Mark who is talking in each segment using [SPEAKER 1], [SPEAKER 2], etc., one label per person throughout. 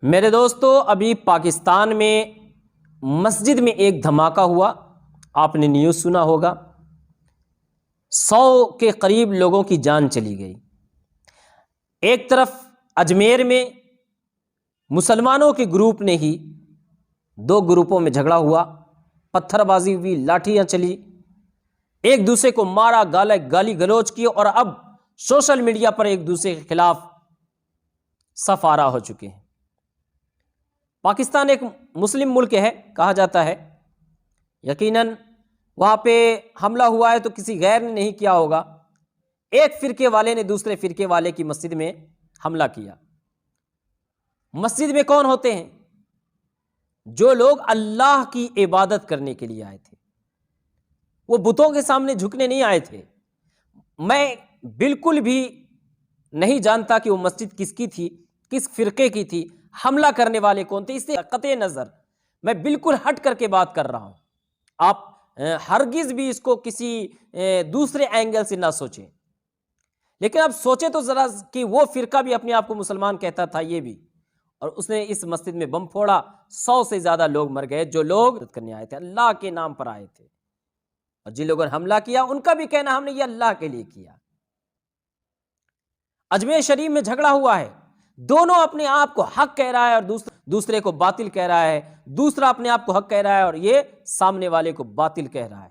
[SPEAKER 1] میرے دوستو، ابھی پاکستان میں مسجد میں ایک دھماکہ ہوا. آپ نے نیوز سنا ہوگا. 100 کے قریب لوگوں کی جان چلی گئی. ایک طرف اجمیر میں مسلمانوں کے گروپ نے ہی 2 گروپوں میں جھگڑا ہوا، پتھر بازی ہوئی، لاٹھیاں چلی، ایک دوسرے کو مارا، گالی گلوچ کی، اور اب سوشل میڈیا پر ایک دوسرے کے خلاف صف آرا ہو چکے ہیں. پاکستان ایک مسلم ملک ہے کہا جاتا ہے، یقیناً وہاں پہ حملہ ہوا ہے تو کسی غیر نے نہیں کیا ہوگا. ایک فرقے والے نے دوسرے فرقے والے کی مسجد میں حملہ کیا. مسجد میں کون ہوتے ہیں؟ جو لوگ اللہ کی عبادت کرنے کے لیے آئے تھے. وہ بتوں کے سامنے جھکنے نہیں آئے تھے. میں بالکل بھی نہیں جانتا کہ وہ مسجد کس کی تھی، کس فرقے کی تھی، حملہ کرنے والے کون تھے. اس سے قطع نظر میں بالکل ہٹ کر کے بات کر رہا ہوں. آپ ہرگز بھی اس کو کسی دوسرے اینگل سے نہ سوچیں. لیکن اب سوچیں تو ذرا کہ وہ فرقہ بھی اپنے آپ کو مسلمان کہتا تھا، یہ بھی، اور اس نے اس مسجد میں بم پھوڑا. 100 سے زیادہ لوگ مر گئے جو لوگ کرنے آئے تھے، اللہ کے نام پر آئے تھے. اور جن لوگوں نے حملہ کیا ان کا بھی کہنا ہم نے یہ اللہ کے لیے کیا. اجمیر شریف میں جھگڑا ہوا ہے، دونوں اپنے آپ کو حق کہہ رہا ہے اور دوسرے کو باطل کہہ رہا ہے. دوسرا اپنے آپ کو حق کہہ رہا ہے اور یہ سامنے والے کو باطل کہہ رہا ہے.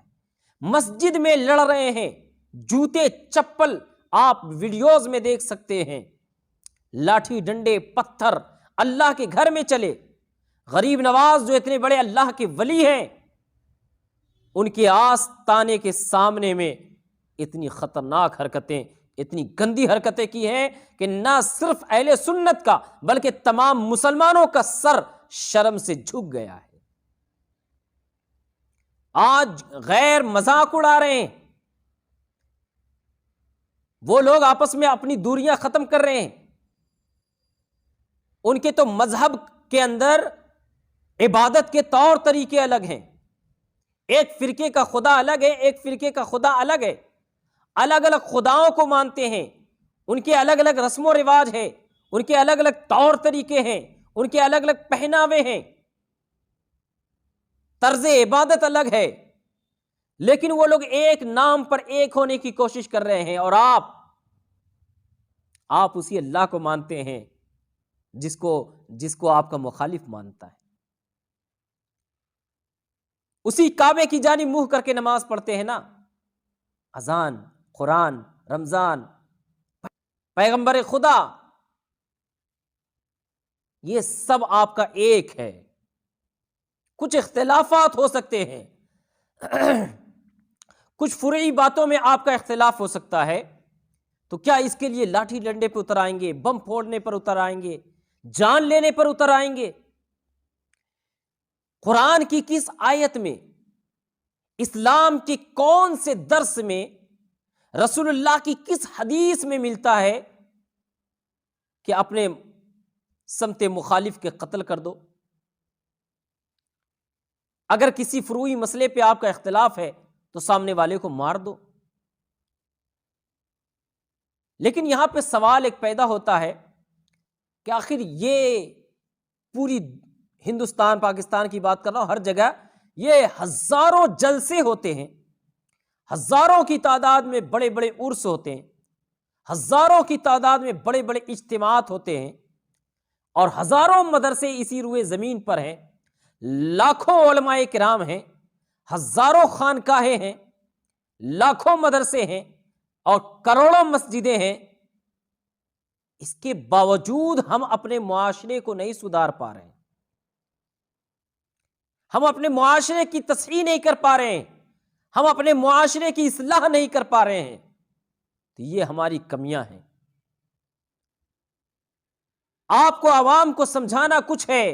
[SPEAKER 1] مسجد میں لڑ رہے ہیں، جوتے چپل آپ ویڈیوز میں دیکھ سکتے ہیں، لاٹھی ڈنڈے پتھر اللہ کے گھر میں چلے. غریب نواز جو اتنے بڑے اللہ کے ولی ہیں، ان کے آستانے کے سامنے میں اتنی خطرناک حرکتیں، اتنی گندی حرکتیں کی ہیں کہ نہ صرف اہل سنت کا بلکہ تمام مسلمانوں کا سر شرم سے جھک گیا ہے. آج غیر مذاق اڑا رہے ہیں، وہ لوگ آپس میں اپنی دوریاں ختم کر رہے ہیں. ان کے تو مذہب کے اندر عبادت کے طور طریقے الگ ہیں. ایک فرقے کا خدا الگ ہے، ایک فرقے کا خدا الگ ہے. الگ الگ خداؤں کو مانتے ہیں، ان کے الگ الگ رسم و رواج ہیں، ان کے الگ الگ طور طریقے ہیں، ان کے الگ الگ پہناوے ہیں، طرز عبادت الگ ہے. لیکن وہ لوگ ایک نام پر ایک ہونے کی کوشش کر رہے ہیں. اور آپ اسی اللہ کو مانتے ہیں جس کو آپ کا مخالف مانتا ہے. اسی کعبے کی جانب منہ کر کے نماز پڑھتے ہیں نا. اذان، قرآن، رمضان، پیغمبر خدا، یہ سب آپ کا ایک ہے. کچھ اختلافات ہو سکتے ہیں، کچھ فروعی باتوں میں آپ کا اختلاف ہو سکتا ہے، تو کیا اس کے لیے لاٹھی ڈنڈے پہ اتر آئیں گے، بم پھوڑنے پر اتر آئیں گے، جان لینے پر اتر آئیں گے؟ قرآن کی کس آیت میں، اسلام کے کون سے درس میں، رسول اللہ کی کس حدیث میں ملتا ہے کہ اپنے سمت مخالف کے قتل کر دو؟ اگر کسی فروعی مسئلے پہ آپ کا اختلاف ہے تو سامنے والے کو مار دو. لیکن یہاں پہ سوال ایک پیدا ہوتا ہے کہ آخر یہ پوری ہندوستان پاکستان کی بات کر رہا ہوں، ہر جگہ یہ ہزاروں جلسے ہوتے ہیں، ہزاروں کی تعداد میں بڑے بڑے عرس ہوتے ہیں، ہزاروں کی تعداد میں بڑے بڑے اجتماعات ہوتے ہیں، اور ہزاروں مدرسے اسی روئے زمین پر ہیں، لاکھوں علماء کرام ہیں، ہزاروں خانقاہیں ہیں، لاکھوں مدرسے ہیں، اور کروڑوں مسجدیں ہیں. اس کے باوجود ہم اپنے معاشرے کو نہیں سدھار پا رہے ہیں، ہم اپنے معاشرے کی تصحیح نہیں کر پا رہے ہیں، ہم اپنے معاشرے کی اصلاح نہیں کر پا رہے ہیں. تو یہ ہماری کمیاں ہیں. آپ کو عوام کو سمجھانا کچھ ہے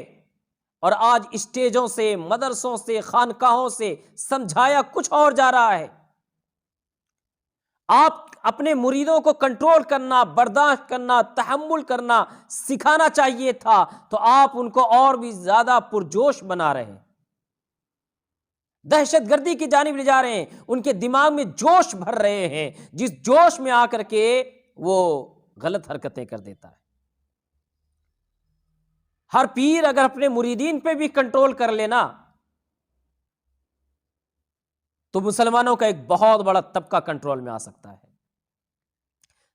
[SPEAKER 1] اور آج اسٹیجوں سے، مدرسوں سے، خانقاہوں سے سمجھایا کچھ اور جا رہا ہے. آپ اپنے مریدوں کو کنٹرول کرنا، برداشت کرنا، تحمل کرنا سکھانا چاہیے تھا، تو آپ ان کو اور بھی زیادہ پرجوش بنا رہے ہیں، دہشت گردی کی جانب لے جا رہے ہیں، ان کے دماغ میں جوش بھر رہے ہیں، جس جوش میں آ کر کے وہ غلط حرکتیں کر دیتا ہے. ہر پیر اگر اپنے مریدین پہ بھی کنٹرول کر لینا تو مسلمانوں کا ایک بہت بڑا طبقہ کنٹرول میں آ سکتا ہے۔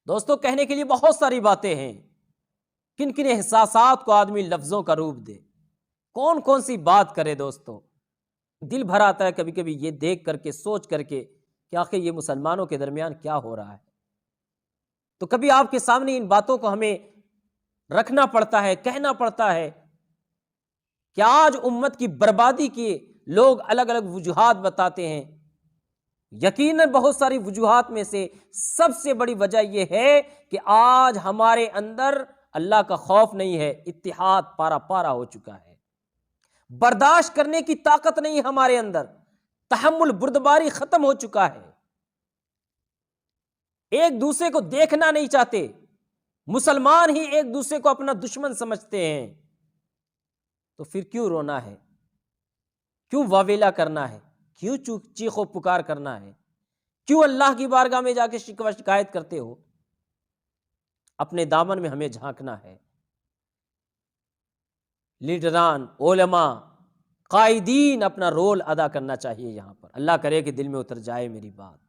[SPEAKER 1] دوستو، کہنے کے لیے بہت ساری باتیں ہیں، کن کن احساسات کو آدمی لفظوں کا روپ دے، کون کون سی بات کرے۔ دوستو، دل بھر آتا ہے کبھی کبھی یہ دیکھ کر کے، سوچ کر کے کہ آخر یہ مسلمانوں کے درمیان کیا ہو رہا ہے۔ تو کبھی آپ کے سامنے ان باتوں کو ہمیں رکھنا پڑتا ہے، کہنا پڑتا ہے کہ آج امت کی بربادی کی لوگ الگ الگ وجوہات بتاتے ہیں۔ یقیناً بہت ساری وجوہات میں سے سب سے بڑی وجہ یہ ہے کہ آج ہمارے اندر اللہ کا خوف نہیں ہے، اتحاد پارا پارا ہو چکا ہے، برداشت کرنے کی طاقت نہیں ہمارے اندر، تحمل بردباری ختم ہو چکا ہے، ایک دوسرے کو دیکھنا نہیں چاہتے، مسلمان ہی ایک دوسرے کو اپنا دشمن سمجھتے ہیں۔ تو پھر کیوں رونا ہے، کیوں واویلا کرنا ہے، کیوں چیخ و پکار کرنا ہے، کیوں اللہ کی بارگاہ میں جا کے شکوہ شکایت کرتے ہو؟ اپنے دامن میں ہمیں جھانکنا ہے۔ لیڈران، علماء، قائدین اپنا رول ادا کرنا چاہیے یہاں پر۔ اللہ کرے کہ دل میں اتر جائے میری بات۔